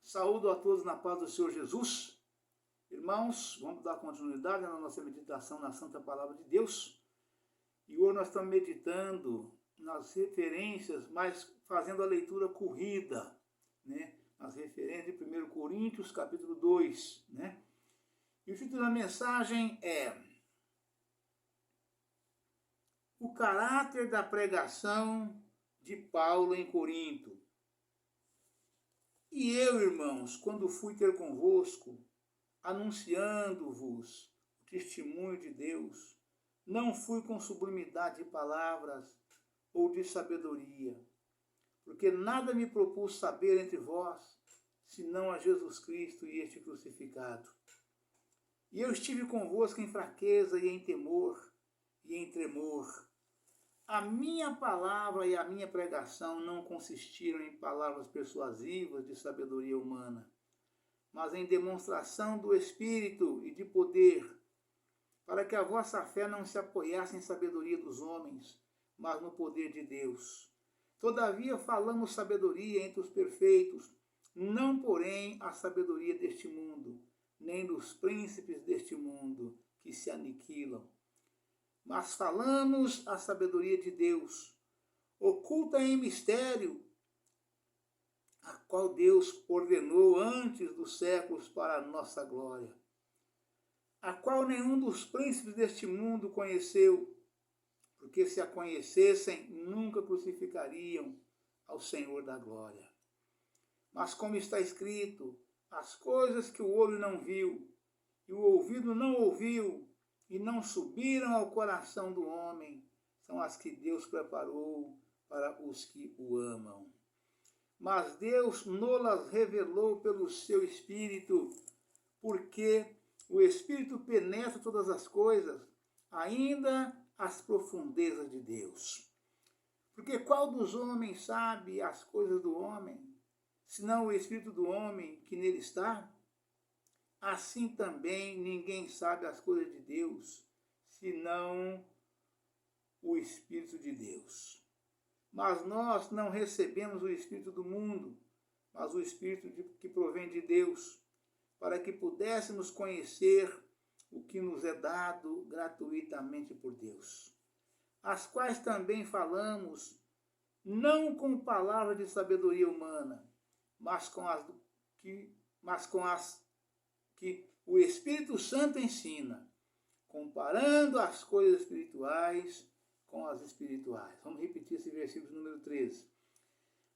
Saúdo a todos na paz do Senhor Jesus. Irmãos, vamos dar continuidade na nossa meditação na Santa Palavra de Deus. E hoje nós estamos meditando nas referências, mas fazendo a leitura corrida, né? As referências de 1 Coríntios, capítulo 2, né? E o título da mensagem é O caráter da pregação de Paulo em Corinto. E eu, irmãos, quando fui ter convosco, anunciando-vos o testemunho de Deus, não fui com sublimidade de palavras ou de sabedoria, porque nada me propus saber entre vós, senão a Jesus Cristo e este crucificado. E eu estive convosco em fraqueza e em temor e em tremor. A minha palavra e a minha pregação não consistiram em palavras persuasivas de sabedoria humana, mas em demonstração do Espírito e de poder, para que a vossa fé não se apoiasse em sabedoria dos homens, mas no poder de Deus. Todavia falamos sabedoria entre os perfeitos, não porém a sabedoria deste mundo, nem dos príncipes deste mundo, que se aniquilam. Mas falamos a sabedoria de Deus, oculta em mistério, a qual Deus ordenou antes dos séculos para a nossa glória, a qual nenhum dos príncipes deste mundo conheceu, porque se a conhecessem, nunca crucificariam ao Senhor da glória. Mas como está escrito, as coisas que o olho não viu, e o ouvido não ouviu, e não subiram ao coração do homem, são as que Deus preparou para os que o amam. Mas Deus nolas revelou pelo seu Espírito, porque o Espírito penetra todas as coisas, ainda as profundezas de Deus. Porque qual dos homens sabe as coisas do homem, senão o Espírito do homem que nele está? Assim também ninguém sabe as coisas de Deus, senão o Espírito de Deus. Mas nós não recebemos o Espírito do mundo, mas o Espírito que provém de Deus, para que pudéssemos conhecer o que nos é dado gratuitamente por Deus. As quais também falamos, não com palavras de sabedoria humana, mas com as que o Espírito Santo ensina, comparando as coisas espirituais com as espirituais. Vamos repetir esse versículo número 13.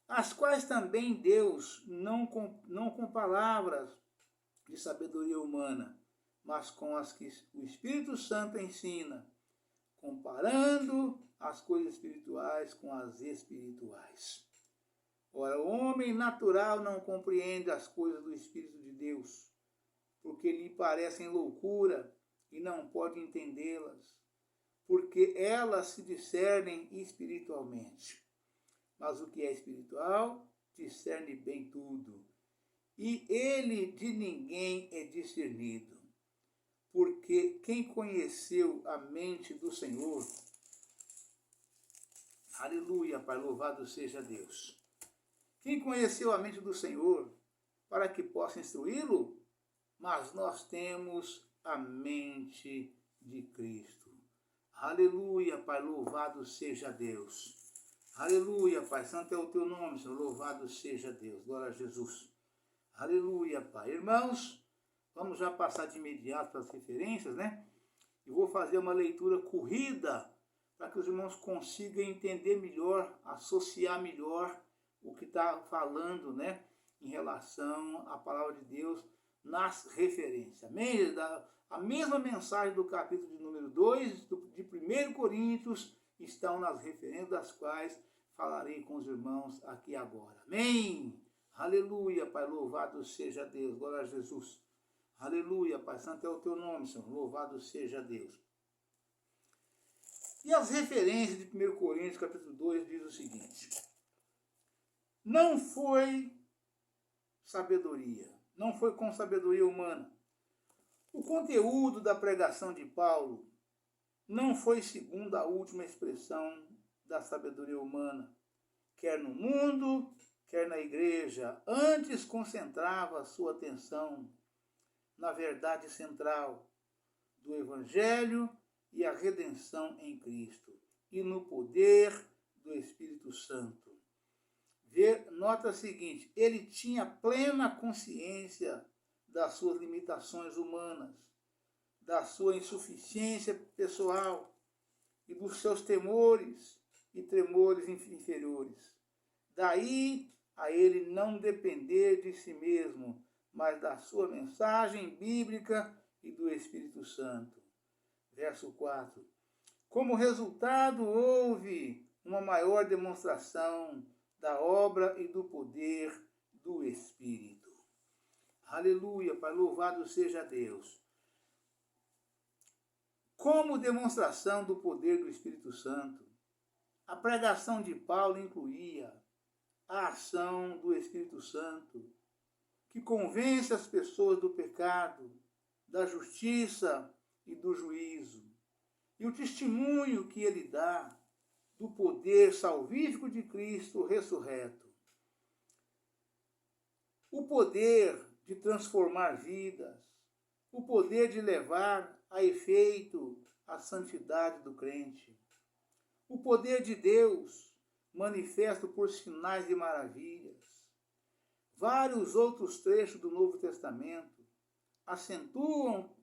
As quais também Deus, não com palavras de sabedoria humana, mas com as que o Espírito Santo ensina, comparando as coisas espirituais com as espirituais. Ora, o homem natural não compreende as coisas do Espírito de Deus, porque lhe parecem loucura e não pode entendê-las, porque elas se discernem espiritualmente. Mas o que é espiritual discerne bem tudo, e ele de ninguém é discernido. Porque quem conheceu a mente do Senhor, aleluia, Pai, louvado seja Deus. Quem conheceu a mente do Senhor para que possa instruí-lo? Mas nós temos a mente de Cristo. Aleluia, Pai, louvado seja Deus. Aleluia, Pai, santo é o teu nome, Senhor, louvado seja Deus. Glória a Jesus. Aleluia, Pai. Irmãos, vamos já passar de imediato para as referências, né? E vou fazer uma leitura corrida para que os irmãos consigam entender melhor, associar melhor o que está falando, né? Em relação à palavra de Deus nas referências. Amém? A mesma mensagem do capítulo de número 2, de 1 Coríntios, estão nas referências das quais falarei com os irmãos aqui agora. Amém? Aleluia, Pai, louvado seja Deus. Glória a Jesus. Aleluia, Pai, santo é o teu nome, Senhor. Louvado seja Deus. E as referências de 1 Coríntios, capítulo 2, diz o seguinte. Não foi sabedoria. Não foi com sabedoria humana. O conteúdo da pregação de Paulo não foi segundo a última expressão da sabedoria humana, quer no mundo, quer na igreja, antes concentrava sua atenção na verdade central do Evangelho e a redenção em Cristo, e no poder do Espírito Santo. Nota a seguinte, ele tinha plena consciência das suas limitações humanas, da sua insuficiência pessoal e dos seus temores e tremores inferiores. Daí a ele não depender de si mesmo, mas da sua mensagem bíblica e do Espírito Santo. Verso 4. Como resultado, houve uma maior demonstração da obra e do poder do Espírito. Aleluia, Pai, louvado seja Deus. Como demonstração do poder do Espírito Santo, a pregação de Paulo incluía a ação do Espírito Santo, que convence as pessoas do pecado, da justiça e do juízo, e o testemunho que ele dá do poder salvífico de Cristo ressurreto. O poder de transformar vidas, o poder de levar a efeito a santidade do crente, o poder de Deus manifesto por sinais e maravilhas. Vários outros trechos do Novo Testamento acentuam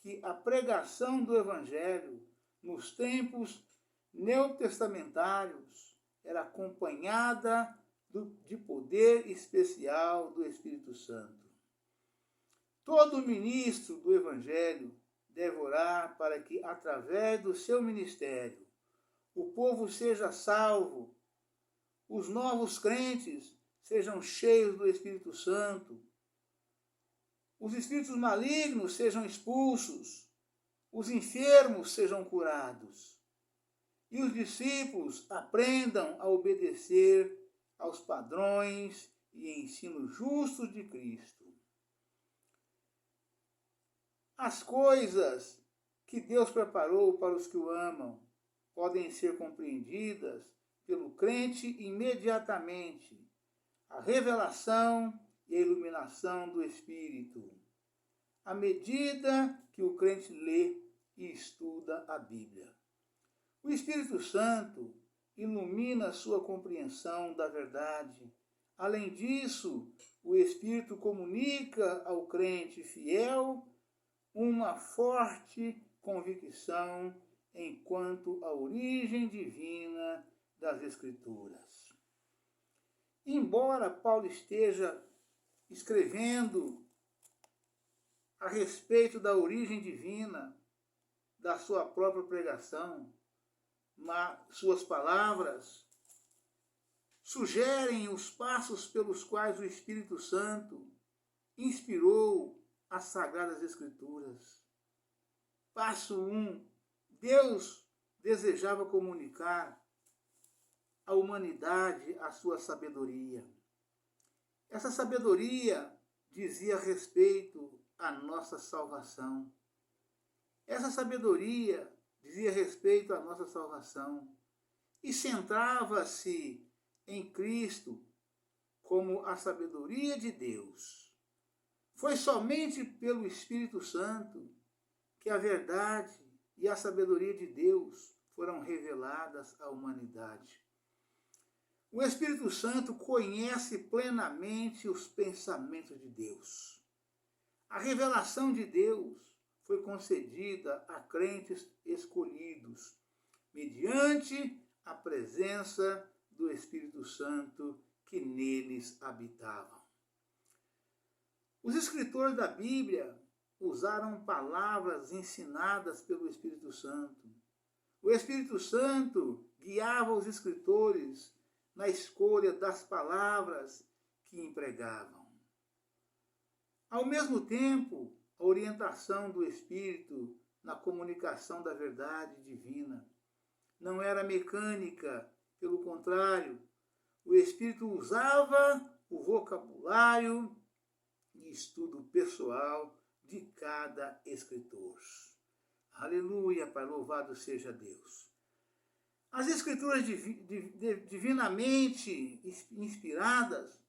que a pregação do Evangelho nos tempos neotestamentários era acompanhada de poder especial do Espírito Santo. Todo ministro do Evangelho deve orar para que, através do seu ministério, o povo seja salvo, os novos crentes sejam cheios do Espírito Santo, os espíritos malignos sejam expulsos, os enfermos sejam curados, e os discípulos aprendam a obedecer aos padrões e ensinos justos de Cristo. As coisas que Deus preparou para os que o amam podem ser compreendidas pelo crente imediatamente. A revelação e a iluminação do Espírito, à medida que o crente lê e estuda a Bíblia. O Espírito Santo ilumina a sua compreensão da verdade. Além disso, o Espírito comunica ao crente fiel uma forte convicção enquanto à origem divina das Escrituras. Embora Paulo esteja escrevendo a respeito da origem divina da sua própria pregação, mas suas palavras sugerem os passos pelos quais o Espírito Santo inspirou as Sagradas Escrituras. Passo 1. Deus desejava comunicar à humanidade a sua sabedoria. Essa sabedoria dizia respeito à nossa salvação. Essa sabedoria dizia respeito à nossa salvação e centrava-se em Cristo como a sabedoria de Deus. Foi somente pelo Espírito Santo que a verdade e a sabedoria de Deus foram reveladas à humanidade. O Espírito Santo conhece plenamente os pensamentos de Deus. A revelação de Deus foi concedida a crentes escolhidos, mediante a presença do Espírito Santo que neles habitava. Os escritores da Bíblia usaram palavras ensinadas pelo Espírito Santo. O Espírito Santo guiava os escritores na escolha das palavras que empregavam. Ao mesmo tempo, a orientação do Espírito na comunicação da verdade divina não era mecânica, pelo contrário, o Espírito usava o vocabulário e estudo pessoal de cada escritor. Aleluia, Pai, louvado seja Deus. As escrituras divinamente inspiradas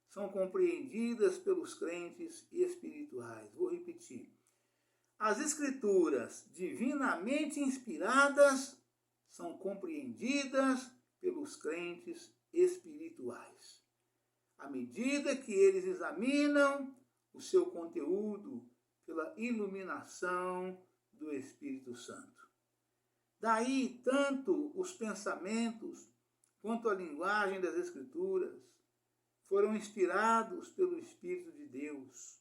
são compreendidas pelos crentes espirituais. Vou repetir. As escrituras divinamente inspiradas são compreendidas pelos crentes espirituais. À medida que eles examinam o seu conteúdo pela iluminação do Espírito Santo. Daí, tanto os pensamentos quanto a linguagem das Escrituras foram inspirados pelo Espírito de Deus.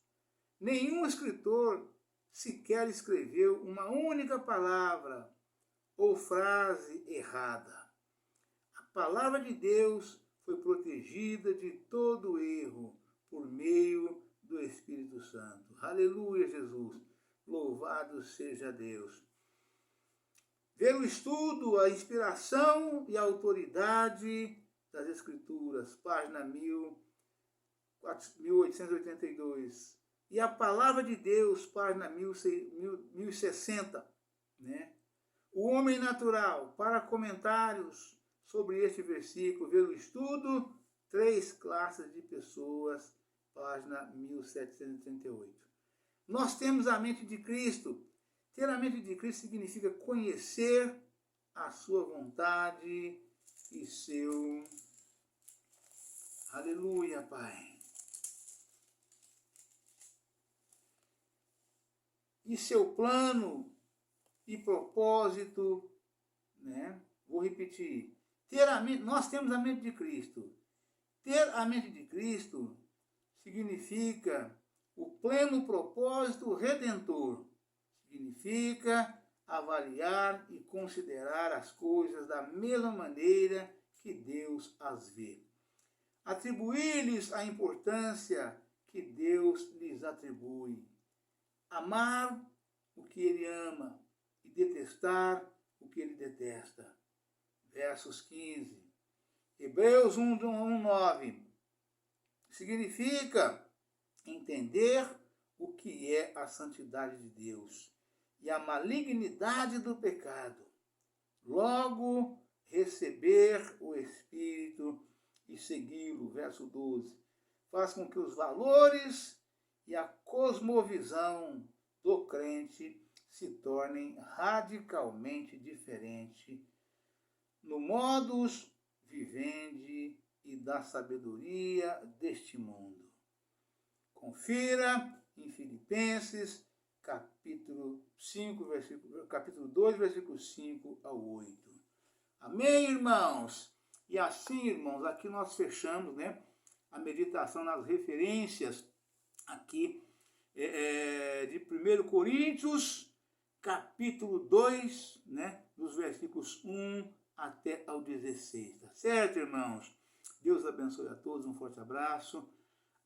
Nenhum escritor sequer escreveu uma única palavra ou frase errada. A palavra de Deus foi protegida de todo erro por meio do Espírito Santo. Aleluia, Jesus! Louvado seja Deus! Pelo estudo, a inspiração e a autoridade das Escrituras, página 1882. E a palavra de Deus, página 1060. Né? O homem natural, para comentários sobre este versículo, pelo estudo, 3 classes de pessoas, página 1738. Nós temos a mente de Cristo. Ter a mente de Cristo significa conhecer a sua vontade e seu... Aleluia, Pai. E seu plano e propósito, né? Vou repetir. Nós temos a mente de Cristo. Ter a mente de Cristo significa o pleno propósito redentor. Significa avaliar e considerar as coisas da mesma maneira que Deus as vê. Atribuir-lhes a importância que Deus lhes atribui. Amar o que Ele ama e detestar o que Ele detesta. Versos 15. Hebreus 1:9. Significa entender o que é a santidade de Deus e a malignidade do pecado. Logo, receber o Espírito e segui-lo. Verso 12. Faz com que os valores e a cosmovisão do crente se tornem radicalmente diferentes no modus vivendi e da sabedoria deste mundo. Confira em Filipenses, capítulo 2, versículos 5 ao 8. Amém, irmãos? E assim, irmãos, aqui nós fechamos, né, a meditação nas referências aqui de 1 Coríntios, capítulo 2, né, dos versículos 1 até ao 16. Tá certo, irmãos? Deus abençoe a todos, um forte abraço.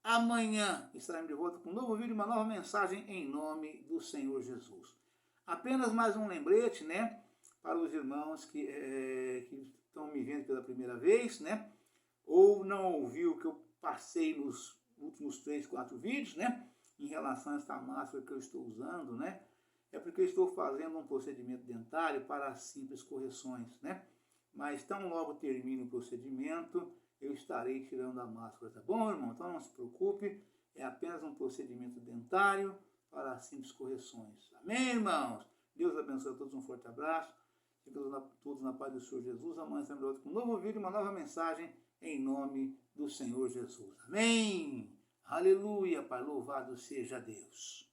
Amanhã estaremos de volta com um novo vídeo, uma nova mensagem em nome do Senhor Jesus. Apenas mais um lembrete, né, para os irmãos que estão me vendo pela primeira vez, né, ou não ouviu o que eu passei nos últimos 3, 4 vídeos, né, em relação a esta máscara que eu estou usando, né, é porque eu estou fazendo um procedimento dentário para simples correções, né, mas tão logo termine o procedimento, eu estarei tirando a máscara, tá bom, irmão? Então não se preocupe, é apenas um procedimento dentário para simples correções. Amém, irmãos? Deus abençoe a todos, um forte abraço. Fiquem todos na paz do Senhor Jesus. Amanhã estaremos com um novo vídeo, uma nova mensagem em nome do Senhor Jesus. Amém? Aleluia, Pai, louvado seja Deus.